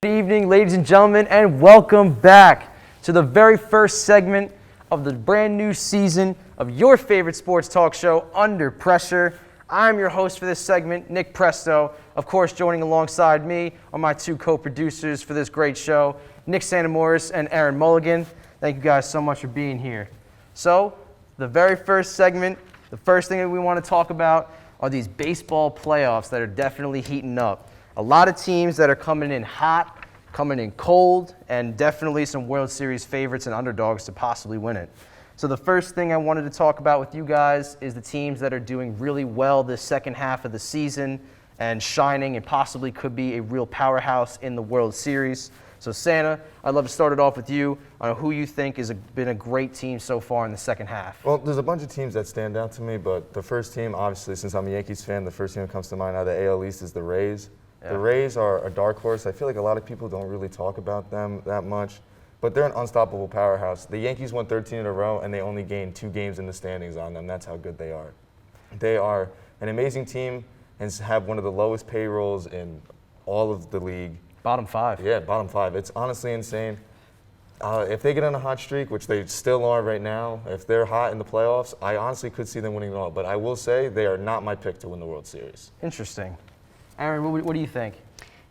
Good evening, ladies and gentlemen, and welcome back to the very first segment of the brand new season of your favorite sports talk show, Under Pressure. I'm your host for this segment, Nick Presto. Of course, joining alongside me are my two co-producers for this great show, Nick Santamouris and Erin Mulligan. Thank you guys so much for being here. So, the very first segment, the first thing that we want to talk about are these baseball playoffs that are definitely heating up. A lot of teams that are coming in hot, coming in cold, and definitely some World Series favorites and underdogs to possibly win it. So the first thing I wanted to talk about with you guys is the teams that are doing really well this second half of the season and shining and possibly could be a real powerhouse in the World Series. So Santa, I'd love to start it off with you on who you think has been a great team so far in the second half. Well, there's a bunch of teams that stand out to me, but the first team, obviously, since I'm a Yankees fan, the first team that comes to mind out of the AL East is the Rays. Yeah. The Rays are a dark horse. I feel like a lot of people don't really talk about them that much, but they're an unstoppable powerhouse. The Yankees won 13 in a row, and they only gained 2 games in the standings on them. That's how good they are. They are an amazing team and have one of the lowest payrolls in all of the league. Bottom 5. Yeah, bottom 5. It's honestly insane. If they get on a hot streak, which they still are right now, if they're hot in the playoffs, I honestly could see them winning it all. But I will say they are not my pick to win the World Series. Interesting. Erin, what do you think?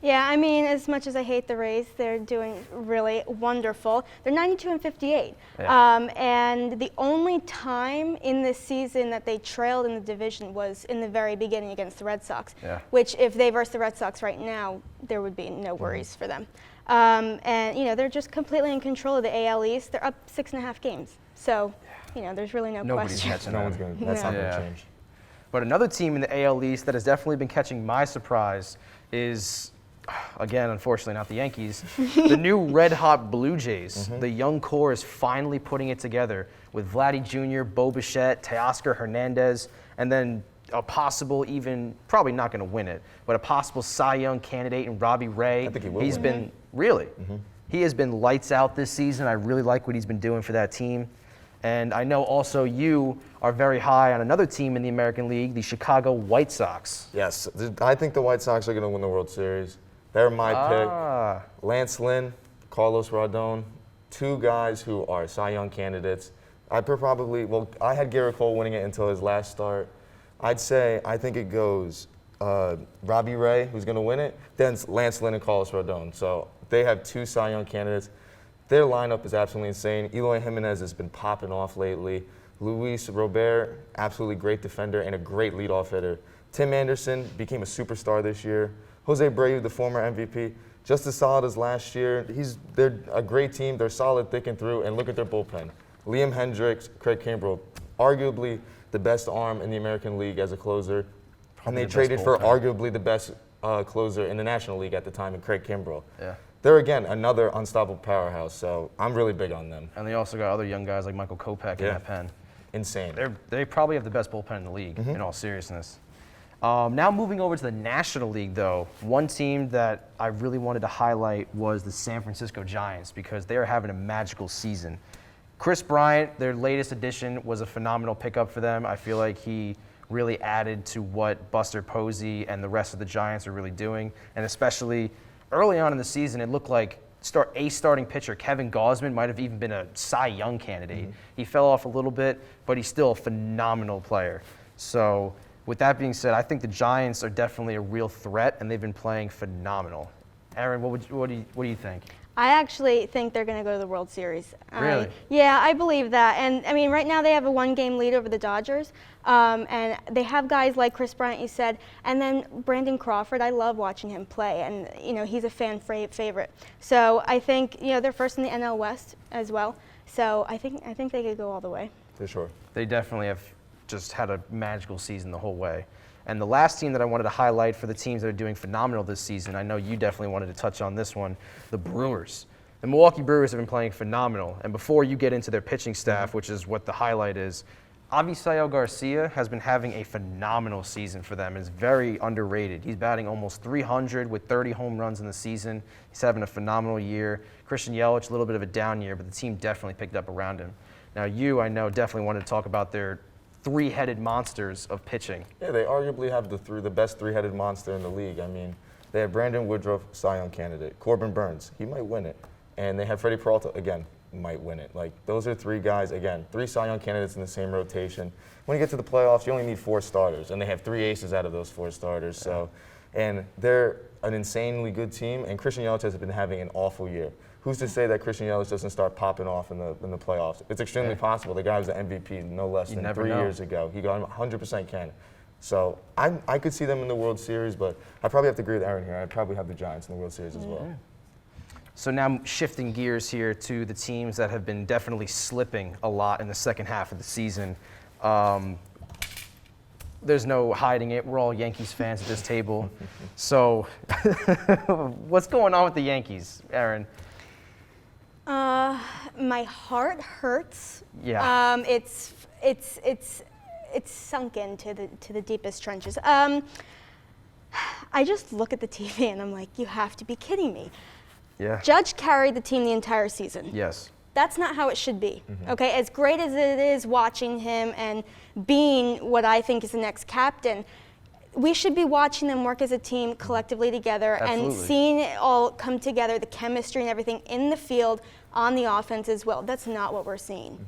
Yeah, I mean, as much as I hate the Rays, they're doing really wonderful. They're 92-58. Yeah. And the only time in this season that they trailed in the division was in the very beginning against the Red Sox, which if they verse the Red Sox right now, there would be no worries for them. And, you know, they're just completely in control of the AL East. They're up 6.5 games. So, you know, there's really no Nobody's question. No one's going to. That's not going to change. But another team in the AL East that has definitely been catching my surprise is, again, unfortunately not the Yankees, the new red-hot Blue Jays. The young core is finally putting it together with Vladdy Jr., Bo Bichette, Teoscar Hernandez, and then a possible probably not going to win it, but a possible Cy Young candidate in Robbie Ray. I think he will He's win. been, really? He has been lights out this season. I really like what he's been doing for that team. And I know also you are very high on another team in the American League, the Chicago White Sox. Yes, I think the White Sox are going to win the World Series. They're my pick. Lance Lynn, Carlos Rodon, 2 guys who are Cy Young candidates. I had Garrett Cole winning it until his last start. I think it goes Robbie Ray, who's going to win it, then Lance Lynn and Carlos Rodon. So they have 2 Cy Young candidates. Their lineup is absolutely insane. Eloy Jimenez has been popping off lately. Luis Robert, absolutely great defender and a great leadoff hitter. Tim Anderson became a superstar this year. Jose Abreu, the former MVP, just as solid as last year. They're a great team. They're solid, thick and through, and look at their bullpen. Liam Hendricks, Craig Kimbrell, arguably the best arm in the American League as a closer. Probably and they traded for arguably the best closer in the National League at the time in Craig Kimbrell. Yeah. They're, again, another unstoppable powerhouse, so I'm really big on them. And they also got other young guys like Michael Kopech in that pen. Insane. They probably have the best bullpen in the league, in all seriousness. Now moving over to the National League, though, one team that I really wanted to highlight was the San Francisco Giants because they are having a magical season. Chris Bryant, their latest addition, was a phenomenal pickup for them. I feel like he really added to what Buster Posey and the rest of the Giants are really doing, and especially early on in the season, it looked like starting pitcher Kevin Gausman might have even been a Cy Young candidate. He fell off a little bit, but he's still a phenomenal player. So with that being said, I think the Giants are definitely a real threat, and they've been playing phenomenal. Erin, what do you think? I actually think they're going to go to the World Series. Really? Yeah, I believe that. And, I mean, right now they have a 1-game lead over the Dodgers. And they have guys like Chris Bryant, you said, and then Brandon Crawford. I love watching him play. And, you know, he's a fan favorite. So I think, you know, they're first in the NL West as well. So I think they could go all the way. For sure. They definitely have just had a magical season the whole way. And the last team that I wanted to highlight for the teams that are doing phenomenal this season, I know you definitely wanted to touch on this one, the Brewers. The Milwaukee Brewers have been playing phenomenal. And before you get into their pitching staff, which is what the highlight is, Avisail Garcia has been having a phenomenal season for them. It's very underrated. He's batting almost 300 with 30 home runs in the season. He's having a phenomenal year. Christian Yelich, a little bit of a down year, but the team definitely picked up around him. Now you, I know, definitely wanted to talk about their 3-headed monsters of pitching. Yeah, they arguably have the best 3-headed monster in the league. I mean, They have Brandon Woodruff, Cy Young candidate. Corbin Burns, he might win it. And they have Freddie Peralta, again, might win it. Like, those are three guys, again, three Cy Young candidates in the same rotation. When you get to the playoffs, you only need 4 starters, and they have 3 aces out of those 4 starters. So, and they're an insanely good team, and Christian Yelich has been having an awful year. Who's to say that Christian Yelich doesn't start popping off in the playoffs? It's extremely possible. The guy was the MVP no less than 3 years ago. He got 100% can. So I could see them in the World Series, but I probably have to agree with Erin here. I'd probably have the Giants in the World Series as well. So now shifting gears here to the teams that have been definitely slipping a lot in the second half of the season. There's no hiding it. We're all Yankees fans at this table. So what's going on with the Yankees, Erin? My heart hurts. Yeah. It's sunk into the deepest trenches. I just look at the TV and I'm like, you have to be kidding me. Yeah. Judge carried the team the entire season. Yes. That's not how it should be. Okay, as great as it is watching him and being what I think is the next captain, we should be watching them work as a team collectively together and seeing it all come together, the chemistry and everything in the field, on the offense as well. That's not what we're seeing.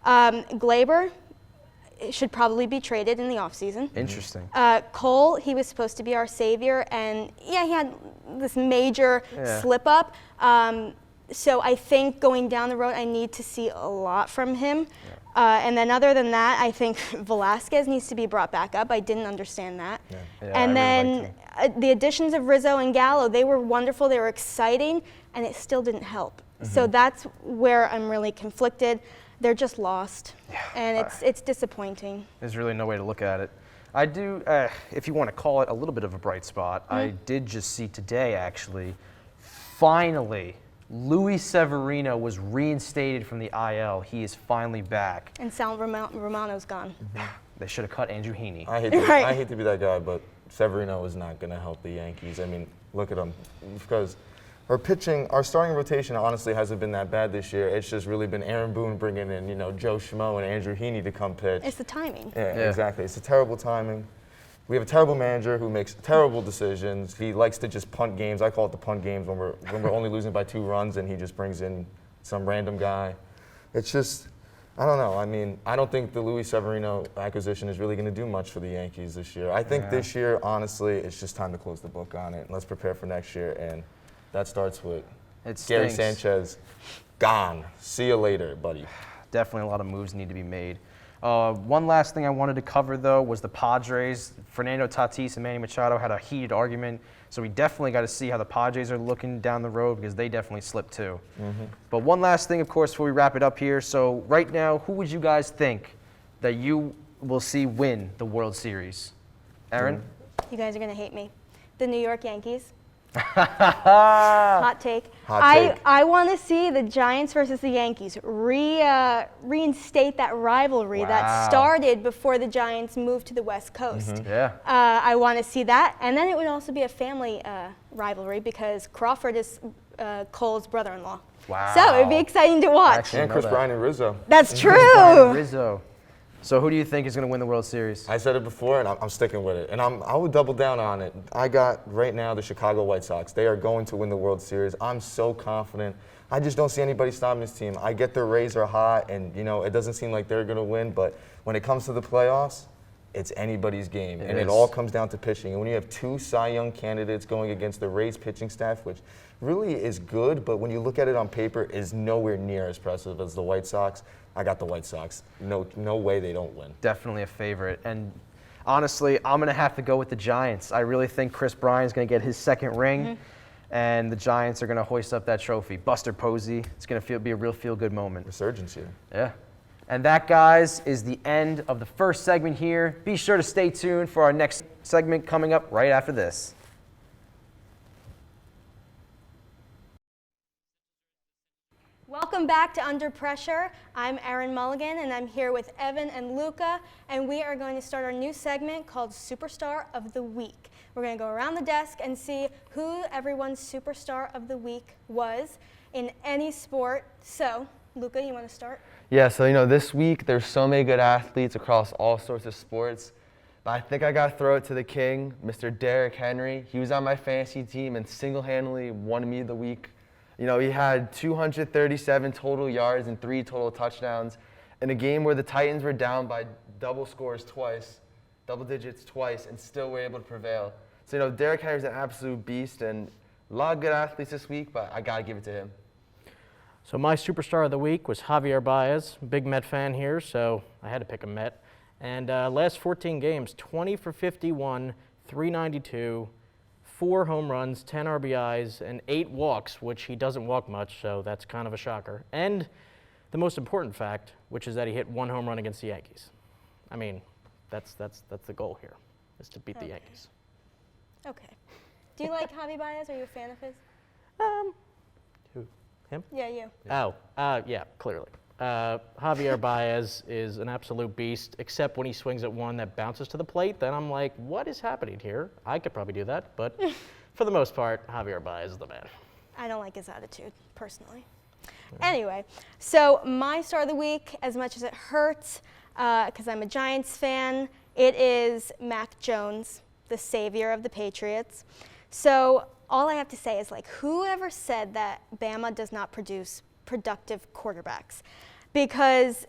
Glaber should probably be traded in the offseason. Interesting. Cole, he was supposed to be our savior, and yeah, he had this major slip up. So I think going down the road, I need to see a lot from him. And then other than that, I think Velasquez needs to be brought back up. I didn't understand that. And then the additions of Rizzo and Gallo, they were wonderful, they were exciting, and it still didn't help. So that's where I'm really conflicted. They're just lost, and it's disappointing. There's really no way to look at it. I do, if you want to call it a little bit of a bright spot, I did just see today, actually, finally, Luis Severino was reinstated from the IL. He is finally back. And Sal Romano's gone. They should have cut Andrew Heaney. I hate to be that guy, but Severino is not going to help the Yankees. I mean, look at him. Because our starting rotation honestly hasn't been that bad this year. It's just really been Aaron Boone bringing in, Joe Schmo and Andrew Heaney to come pitch. It's the timing. Yeah, exactly. It's a terrible timing. We have a terrible manager who makes terrible decisions. He likes to just punt games. I call it the punt games when we're only losing by 2 runs, and he just brings in some random guy. It's just, I don't know. I mean, I don't think the Luis Severino acquisition is really going to do much for the Yankees this year. I think this year, honestly, it's just time to close the book on it. Let's prepare for next year, and that starts with Gary Sanchez. Gone. See you later, buddy. Definitely a lot of moves need to be made. One last thing I wanted to cover, though, was the Padres. Fernando Tatis and Manny Machado had a heated argument, so we definitely got to see how the Padres are looking down the road because they definitely slipped too. But one last thing, of course, before we wrap it up here. So right now, who would you guys think that you will see win the World Series? Erin? You guys are going to hate me. The New York Yankees. Hot take. I want to see the Giants versus the Yankees reinstate that rivalry that started before the Giants moved to the West Coast. I want to see that, and then it would also be a family rivalry because Crawford is Cole's brother-in-law. So it'd be exciting to watch. And Chris Bryant and Rizzo. That's true. Rizzo. So who do you think is going to win the World Series? I said it before, and I'm sticking with it. And I would double down on it. I got, right now, the Chicago White Sox. They are going to win the World Series. I'm so confident. I just don't see anybody stopping this team. I get the Rays are hot, and, it doesn't seem like they're going to win. But when it comes to the playoffs, it's anybody's game. It all comes down to pitching. And when you have 2 Cy Young candidates going against the Rays pitching staff, which really is good, but when you look at it on paper, is nowhere near as impressive as the White Sox, I got the White Sox. No way they don't win. Definitely a favorite. And honestly, I'm going to have to go with the Giants. I really think Chris Bryant's going to get his 2nd ring, and the Giants are going to hoist up that trophy. Buster Posey, it's going to be a real feel-good moment. Resurgence here. Yeah. And that, guys, is the end of the first segment here. Be sure to stay tuned for our next segment coming up right after this. Welcome back to Under Pressure. I'm Erin Mulligan, and I'm here with Evan and Luca, and we are going to start our new segment called Superstar of the Week. We're going to go around the desk and see who everyone's Superstar of the Week was in any sport. So, Luca, you want to start? Yeah, so this week there's so many good athletes across all sorts of sports. But I think I got to throw it to the king, Mr. Derrick Henry. He was on my fantasy team and single-handedly won me the week. You know, he had 237 total yards and 3 total touchdowns in a game where the Titans were down by double digits twice, and still were able to prevail. So, you know, Derrick Henry's an absolute beast, and a lot of good athletes this week, but I got to give it to him. So my superstar of the week was Javier Baez, big Met fan here, so I had to pick a Met. And last 14 games, 20 for 51, 392, 4 home runs, 10 RBIs, and 8 walks, which he doesn't walk much, so that's kind of a shocker. And the most important fact, which is that he hit 1 home run against the Yankees. I mean, that's the goal here, is to beat the Yankees. Okay. Do you like Javi Baez? Are you a fan of his? Who? Him? Yeah, you. Oh, yeah, clearly. Javier Baez is an absolute beast, except when he swings at one that bounces to the plate. Then I'm like, what is happening here? I could probably do that, but for the most part, Javier Baez is the man. I don't like his attitude, personally. Anyway, so my star of the week, as much as it hurts, because I'm a Giants fan, it is Mac Jones, the savior of the Patriots. So all I have to say is, like, whoever said that Bama does not produce productive quarterbacks? Because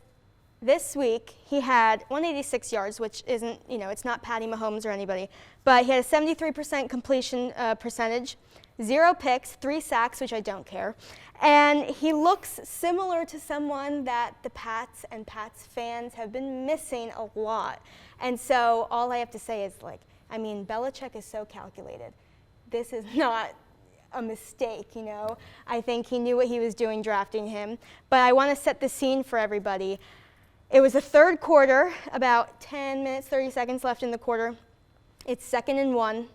this week he had 186 yards, which isn't, you know, it's not Patty Mahomes or anybody, but he had a 73% completion percentage, 0 picks, 3 sacks, which I don't care. And he looks similar to someone that the Pats and Pats fans have been missing a lot. And so all I have to say is, like, I mean, Belichick is so calculated. This is not a mistake, you know. I think he knew what he was doing drafting him. But I want to set the scene for everybody. It was the third quarter, about 10 minutes, 30 seconds left in the quarter. It's 2nd and 1.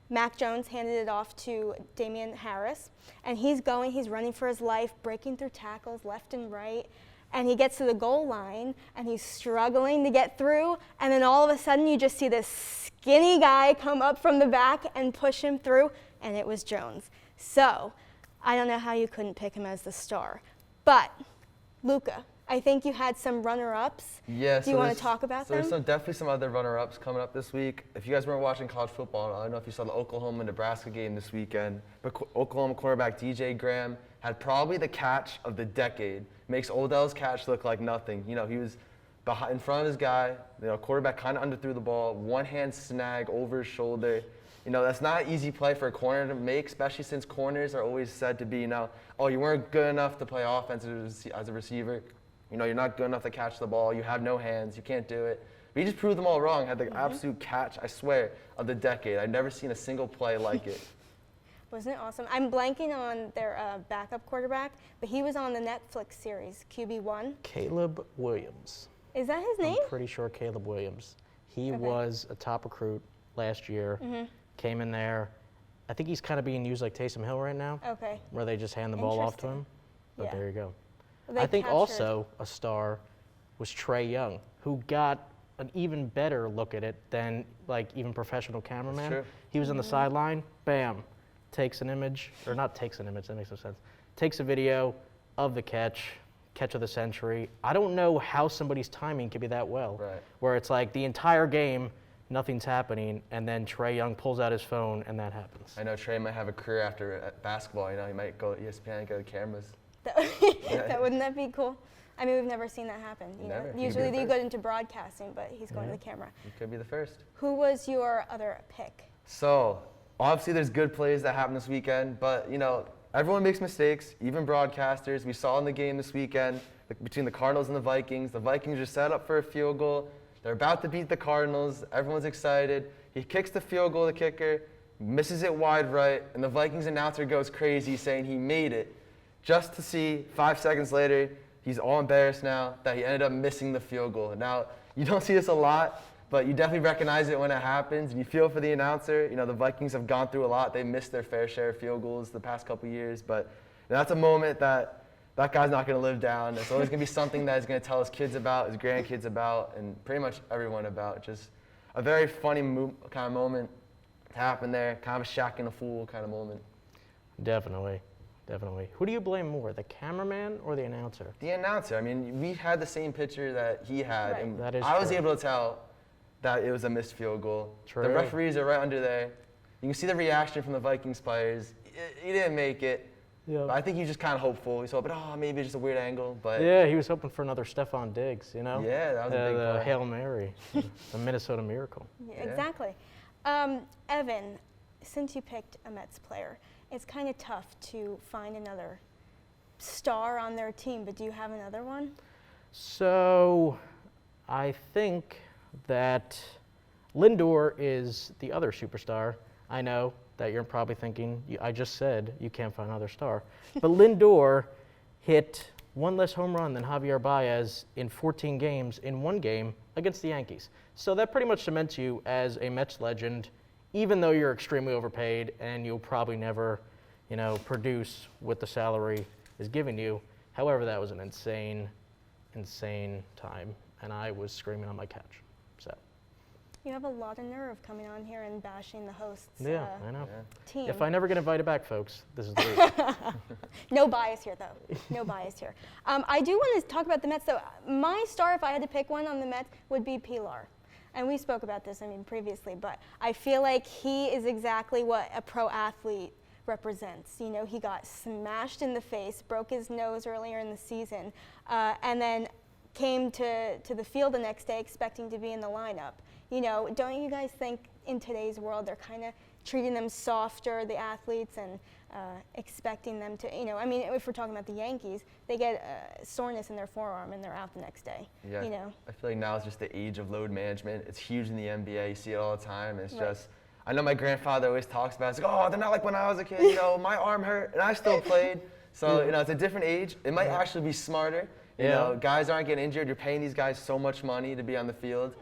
Mac Jones handed it off to Damian Harris, and he's running for his life, breaking through tackles left and right, and he gets to the goal line, and he's struggling to get through, and then all of a sudden you just see this skinny guy come up from the back and push him through, and it was Jones. So I don't know how you couldn't pick him as the star. But, Luca, I think you had some runner-ups. Yeah, Do you want to talk about them? There's definitely some other runner-ups coming up this week. If you guys weren't watching college football, I don't know if you saw the Oklahoma-Nebraska game this weekend, but Oklahoma quarterback DJ Graham had probably the catch of the decade. Makes Odell's catch look like nothing. You know, he was in front of his guy. You know, quarterback kind of underthrew the ball, one-hand snag over his shoulder. You know, that's not an easy play for a corner to make, especially since corners are always said to be, you know, oh, you weren't good enough to play offense as a receiver. You know, you're not good enough to catch the ball. You have no hands. You can't do it. But he just proved them all wrong. Had the absolute catch, I swear, of the decade. I've never seen a single play like it. Wasn't it awesome? I'm blanking on their backup quarterback, but he was on the Netflix series, QB1. Caleb Williams. Is that his name? I'm pretty sure Caleb Williams. He was a top recruit last year. Came in there. I think he's kind of being used like Taysom Hill right now. Okay. Where they just hand the ball off to him. But Yeah. there you go. They I think captured- also a star was Trey Young, who got an even better look at it than like even professional cameraman. true. He was on the sideline, bam, takes an image, or not takes an image, that makes no sense. Takes a video of the catch of the century. I don't know how somebody's timing could be that well. Right. Where it's like the entire game, nothing's happening, and then Trey Young pulls out his phone and that happens. I know Trey might have a career after basketball. You know, he might go to ESPN and go to cameras. Wouldn't that be cool? I mean, we've never seen that happen. You Never. know? He'd be Usually the you first. go into broadcasting, but he's going to the camera. He could be the first. Who was your other pick? So, obviously there's good plays that happen this weekend, but, you know, everyone makes mistakes, even broadcasters. We saw in the game this weekend between the Cardinals and the Vikings. The Vikings are set up for a field goal. They're about to beat the Cardinals. Everyone's excited. He kicks the field goal, the kicker, misses it wide right, and the Vikings announcer goes crazy saying he made it, just to see 5 seconds later, he's all embarrassed now that he ended up missing the field goal. Now, you don't see this a lot, but you definitely recognize it when it happens, and you feel for the announcer. You know, the Vikings have gone through a lot. They missed their fair share of field goals the past couple years, but that's a moment that guy's not going to live down. It's always going to be something that he's going to tell his kids about, his grandkids about, and pretty much everyone about. Just a very funny kind of moment to happen there, kind of a Shaq and a fool kind of moment. Definitely. Who do you blame more, the cameraman or the announcer? The announcer. I mean, we had the same picture that he had, Right. and That is I was true. able to tell that it was a missed field goal. True. The referees are right under there. You can see the reaction from the Vikings players. He didn't make it. Yeah. But I think he's just kind of hopeful. He's hoping, maybe it's just a weird angle. But Yeah, he was hoping for another Stephon Diggs, you know? Yeah, that was a big the play. Hail Mary, the Minnesota Miracle. Yeah, exactly. Evan, since you picked a Mets player, it's kind of tough to find another star on their team, but do you have another one? So I think that Lindor is the other superstar. I know that you're probably thinking, I just said you can't find another star. But Lindor hit one less home run than Javier Baez in 14 games in one game against the Yankees. So that pretty much cements you as a Mets legend, even though you're extremely overpaid and you'll probably never, produce what the salary is giving you. However, that was an insane time, and I was screaming on my couch. So. You have a lot of nerve coming on here and bashing the host's Yeah, I know. team. If I never get invited back, folks, this is the week. No bias here, though. No bias here. I do want to talk about the Mets, though. My star, if I had to pick one on the Mets, would be Pilar. And we spoke about this, previously, but I feel like he is exactly what a pro athlete represents. He got smashed in the face, broke his nose earlier in the season, and then came to the field the next day expecting to be in the lineup. Don't you guys think in today's world they're kind of treating them softer, the athletes, and expecting them to, if we're talking about the Yankees, they get soreness in their forearm and they're out the next day. Yeah. I feel like now is just the age of load management. It's huge in the NBA. You see it all the time. It's just, I know my grandfather always talks about it. It's like, they're not like when I was a kid. My arm hurt and I still played. So, it's a different age. It might actually be smarter. Guys aren't getting injured. You're paying these guys so much money to be on the field.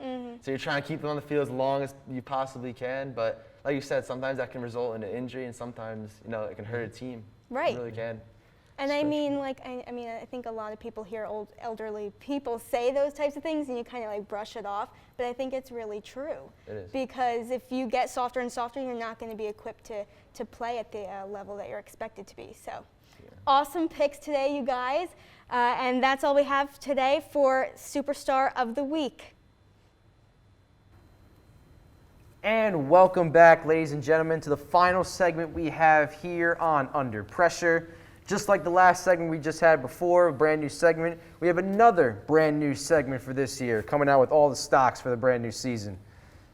So you're trying to keep them on the field as long as you possibly can. But like you said, sometimes that can result in an injury, and sometimes, it can hurt a team. Right. It really can. And I think a lot of people hear elderly people say those types of things and you kind of brush it off, but I think it's really true. It is. Because if you get softer and softer, you're not going to be equipped to play at the level that you're expected to be. So awesome picks today, you guys. And that's all we have today for Superstar of the Week. And welcome back, ladies and gentlemen, to the final segment we have here on Under Pressure. Just like the last segment we just had before, a brand new segment, we have another brand new segment for this year, coming out with all the stocks for the brand new season.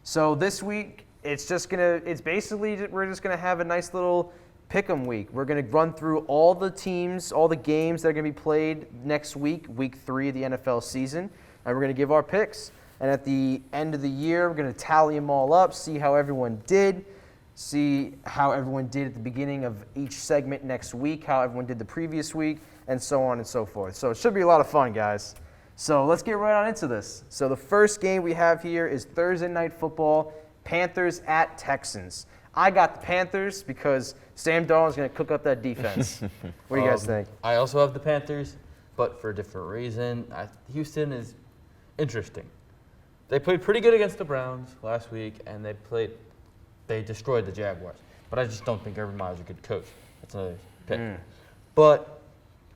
So this week, we're just gonna have a nice little pick'em week. We're gonna run through all the teams, all the games that are gonna be played next week, week 3 of the NFL season, and we're gonna give our picks. And at the end of the year, we're going to tally them all up, see how everyone did at the beginning of each segment next week, how everyone did the previous week, and so on and so forth. So it should be a lot of fun, guys. So let's get right on into this. So the first game we have here is Thursday Night Football, Panthers at Texans. I got the Panthers because Sam Darnold's going to cook up that defense. What do you guys think? I also have the Panthers, but for a different reason. Houston is interesting. They played pretty good against the Browns last week, and they destroyed the Jaguars. But I just don't think Urban Meyer's a good coach. That's another pick. But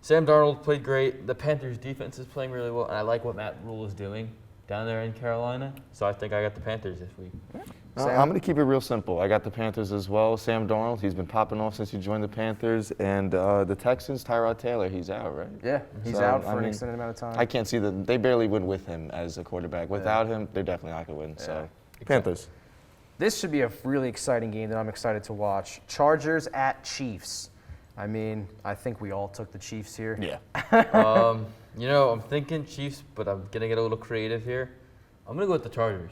Sam Darnold played great. The Panthers' defense is playing really well, and I like what Matt Rule is doing down there in Carolina. So I think I got the Panthers this week. I'm going to keep it real simple. I got the Panthers as well. Sam Darnold, he's been popping off since he joined the Panthers. And the Texans, Tyrod Taylor, he's out, right? Yeah, he's out for an extended amount of time. I can't see that. They barely win with him as a quarterback. Without him, they're definitely not going to win. So, Panthers. This should be a really exciting game that I'm excited to watch. Chargers at Chiefs. I think we all took the Chiefs here. Yeah. I'm thinking Chiefs, but I'm going to get a little creative here. I'm going to go with the Chargers.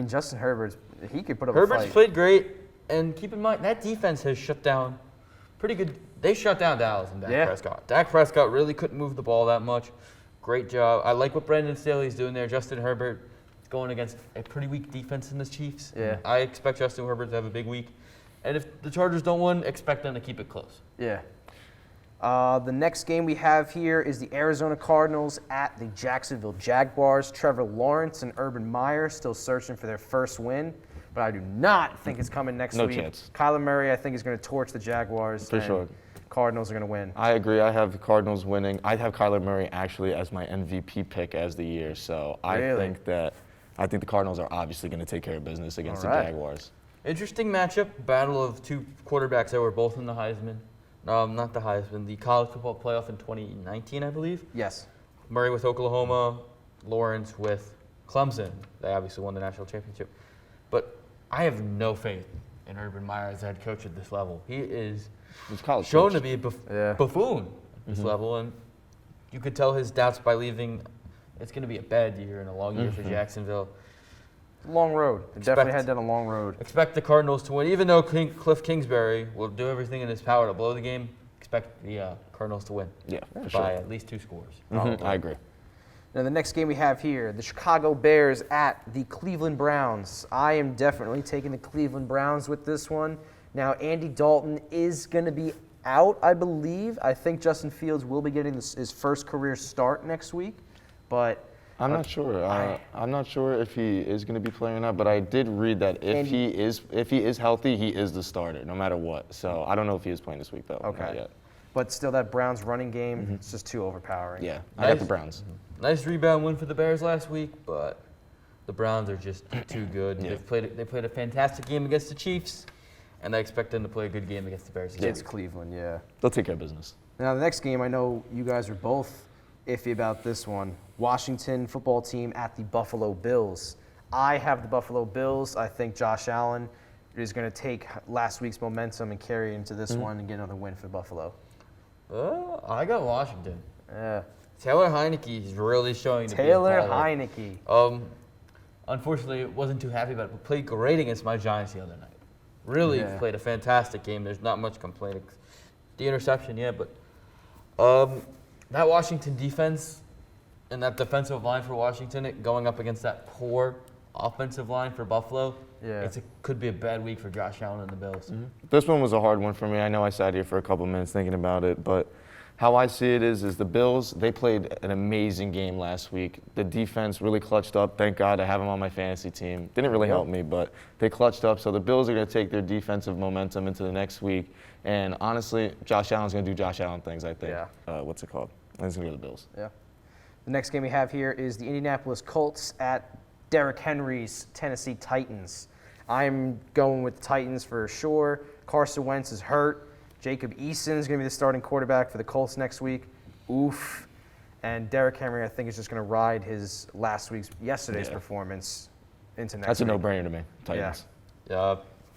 Justin Herbert, he could put up Herbert's a fight. played great, and keep in mind, that defense has shut down pretty good. They shut down Dallas and Dak Prescott. Dak Prescott really couldn't move the ball that much. Great job. I like what Brandon Staley's doing there. Justin Herbert is going against a pretty weak defense in the Chiefs. Yeah. I expect Justin Herbert to have a big week. And if the Chargers don't win, expect them to keep it close. Yeah. The next game we have here is the Arizona Cardinals at the Jacksonville Jaguars. Trevor Lawrence and Urban Meyer still searching for their first win, but I do not think it's coming next week. No chance. Kyler Murray, I think, is going to torch the Jaguars. For sure. Cardinals are going to win. I agree. I have the Cardinals winning. I have Kyler Murray actually as my MVP pick as the year. So I think that I think the Cardinals are obviously going to take care of business against the Jaguars. Interesting matchup, battle of two quarterbacks that were both in the Heisman. Not the Heisman, the college football playoff in 2019, I believe. Yes. Murray with Oklahoma, Lawrence with Clemson. They obviously won the national championship. But I have no faith in Urban Meyer as head coach at this level. He is shown to be a buffoon at this level, and you could tell his doubts by leaving. It's going to be a bad year and a long year for Jacksonville. Long road. They definitely had down a long road. Expect the Cardinals to win. Even though Cliff Kingsbury will do everything in his power to blow the game, expect the Cardinals to win by at least 2 scores. I agree. Now, the next game we have here, the Chicago Bears at the Cleveland Browns. I am definitely taking the Cleveland Browns with this one. Now, Andy Dalton is going to be out, I believe. I think Justin Fields will be getting his first career start next week, but I'm not sure. I'm not sure if he is going to be playing or not, but I did read that if he is healthy, he is the starter, no matter what. So I don't know if he is playing this week, though. Okay. Not yet. But still, that Browns running game, it's just too overpowering. Yeah, I got the Browns. Nice rebound win for the Bears last week, but the Browns are just too good. They played a fantastic game against the Chiefs, and I expect them to play a good game against the Bears again. It's Cleveland, yeah. They'll take care of business. Now, the next game, I know you guys are both iffy about this one. Washington football team at the Buffalo Bills. I have the Buffalo Bills. I think Josh Allen is going to take last week's momentum and carry into this one and get another win for Buffalo. I got Washington. Yeah. Taylor Heineke is really showing to Taylor be a baller. Heineke. Unfortunately, wasn't too happy about it, but played great against my Giants the other night. Really played a fantastic game. There's not much complaining. The interception, but that Washington defense and that defensive line for Washington going up against that poor offensive line for Buffalo, could be a bad week for Josh Allen and the Bills. This one was a hard one for me. I know I sat here for a couple minutes thinking about it, but how I see it is the Bills, they played an amazing game last week. The defense really clutched up. Thank God I have them on my fantasy team. Didn't really help me, but they clutched up. So the Bills are going to take their defensive momentum into the next week. And honestly, Josh Allen's going to do Josh Allen things, I think. What's it called? I think it's going to go to the Bills. Yeah. The next game we have here is the Indianapolis Colts at Derrick Henry's Tennessee Titans. I'm going with the Titans for sure. Carson Wentz is hurt. Jacob Eason is going to be the starting quarterback for the Colts next week. Oof. And Derrick Henry, I think, is just going to ride his yesterday's performance into next week. That's a no-brainer to me. Titans. Yeah,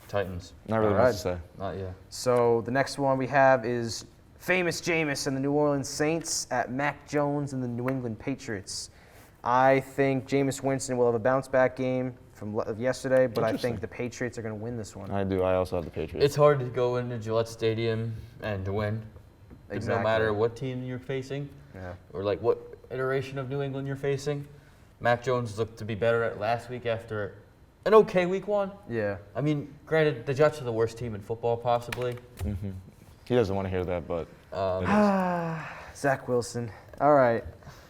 Titans. Not really much to say. Not yet. So the next one we have is famous Jameis and the New Orleans Saints at Mac Jones and the New England Patriots. I think Jameis Winston will have a bounce-back game from yesterday, but I think the Patriots are going to win this one. I do. I also have the Patriots. It's hard to go into Gillette Stadium and to win. Exactly. No matter what team you're facing or like what iteration of New England you're facing. Mac Jones looked to be better at last week after an okay week 1. Yeah. I mean, granted, the Jets are the worst team in football possibly. He doesn't want to hear that, but Zach Wilson. All right.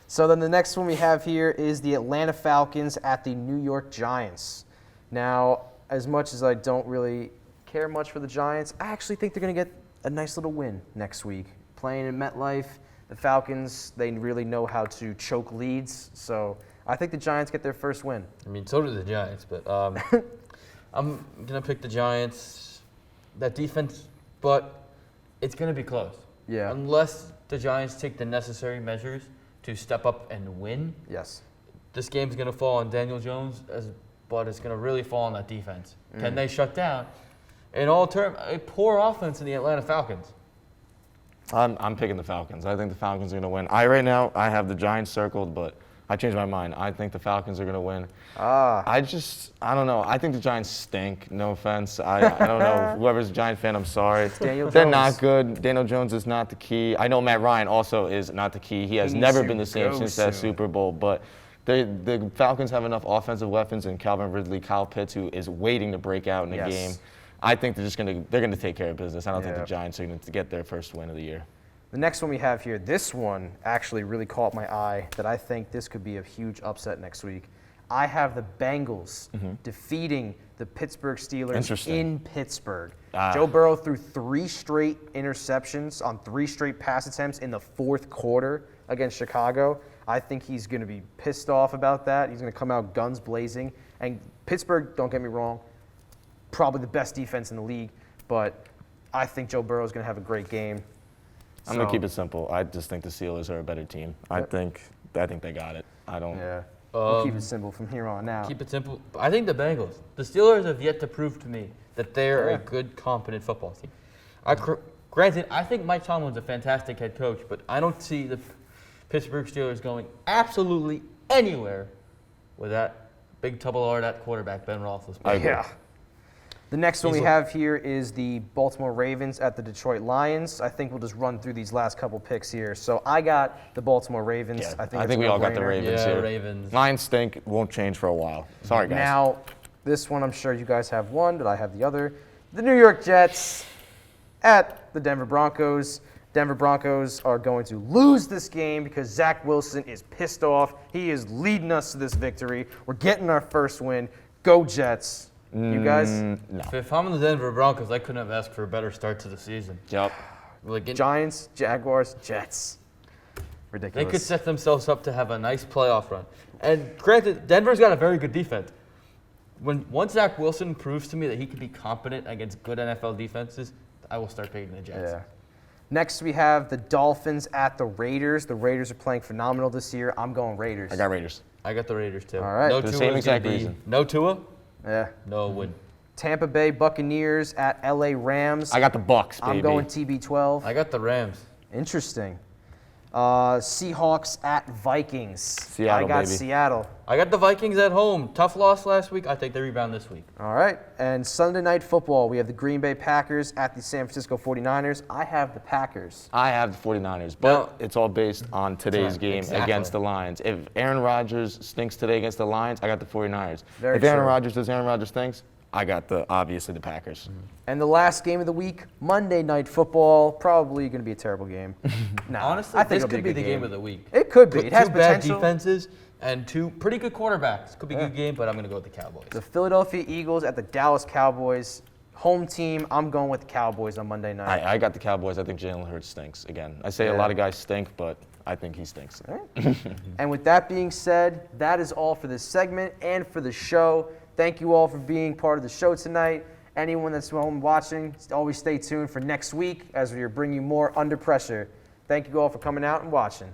So then the next one we have here is the Atlanta Falcons at the New York Giants. Now, as much as I don't really care much for the Giants, I actually think they're going to get a nice little win next week. Playing in MetLife, the Falcons, they really know how to choke leads. So I think the Giants get their first win. I mean, so do the Giants, but I'm going to pick the Giants. That defense, but it's going to be close. Yeah. Unless the Giants take the necessary measures to step up and win. Yes. This game's going to fall on Daniel Jones, but it's going to really fall on that defense. Can they shut down, in all terms, a poor offense in the Atlanta Falcons? I'm picking the Falcons. I think the Falcons are going to win. Right now, I have the Giants circled, but I changed my mind. I think the Falcons are going to win. I don't know. I think the Giants stink. No offense. I don't know. Whoever's a Giant fan, I'm sorry. They're not good. Daniel Jones is not the key. I know Matt Ryan also is not the key. He has never been the same since that Super Bowl. But the Falcons have enough offensive weapons in Calvin Ridley, Kyle Pitts, who is waiting to break out in the game. I think they're going to take care of business. I don't think the Giants are going to get their first win of the year. The next one we have here, this one actually really caught my eye that I think this could be a huge upset next week. I have the Bengals defeating the Pittsburgh Steelers in Pittsburgh. Joe Burrow threw 3 straight interceptions on 3 straight pass attempts in the 4th quarter against Chicago. I think he's going to be pissed off about that. He's going to come out guns blazing. And Pittsburgh, don't get me wrong, probably the best defense in the league, but I think Joe Burrow is going to have a great game. I'm going to keep it simple. I just think the Steelers are a better team. I think they got it. I don't. Yeah. We'll keep it simple from here on out. Keep it simple. I think the Bengals. The Steelers have yet to prove to me that they're a good, competent football team. Granted, I think Mike Tomlin's a fantastic head coach, but I don't see the Pittsburgh Steelers going absolutely anywhere with that big double R at quarterback, Ben Roethlisberger. Yeah. The next one we have here is the Baltimore Ravens at the Detroit Lions. I think we'll just run through these last couple picks here. So I got the Baltimore Ravens. Yeah, I think we all got the no-brainer. Ravens Yeah, here. Ravens. Lions stink. Won't change for a while. Sorry, guys. Now, this one I'm sure you guys have one, but I have the other. The New York Jets at the Denver Broncos. Denver Broncos are going to lose this game because Zach Wilson is pissed off. He is leading us to this victory. We're getting our first win. Go Jets. You guys? No. If I'm the Denver Broncos, I couldn't have asked for a better start to the season. Yep. Giants, Jaguars, Jets. Ridiculous. They could set themselves up to have a nice playoff run. And granted, Denver's got a very good defense. Once Zach Wilson proves to me that he can be competent against good NFL defenses, I will start picking the Jets. Yeah. Next, we have the Dolphins at the Raiders. The Raiders are playing phenomenal this year. I'm going Raiders. I got Raiders. I got the Raiders too. All right. No For the Tua same is gonna exact be- reason. No Tua, Yeah. no win. Tampa Bay Buccaneers at LA Rams. I got the Bucks, baby. I'm going TB12. I got the Rams. Interesting. Seahawks at Vikings. Seattle, I got baby. Seattle. I got the Vikings at home. Tough loss last week. I think they rebound this week. All right. And Sunday Night Football, we have the Green Bay Packers at the San Francisco 49ers. I have the Packers. I have the 49ers, but No. it's all based on today's game Exactly. against the Lions. If Aaron Rodgers stinks today against the Lions, I got the 49ers. Very if Aaron true. Rodgers does Aaron Rodgers things, I got obviously the Packers. And the last game of the week, Monday Night Football, probably going to be a terrible game. No, Honestly, I think this it'll could be a good the game of the week. It could be. It has Two bad potential. defenses and two pretty good quarterbacks. Could be a good game, but I'm going to go with the Cowboys. The Philadelphia Eagles at the Dallas Cowboys. Home team, I'm going with the Cowboys on Monday night. I got the Cowboys. I think Jalen Hurts stinks again. I say a lot of guys stink, but I think he stinks. And with that being said, that is all for this segment and for the show. Thank you all for being part of the show tonight. Anyone that's home watching, always stay tuned for next week as we bring you more Under Pressure. Thank you all for coming out and watching.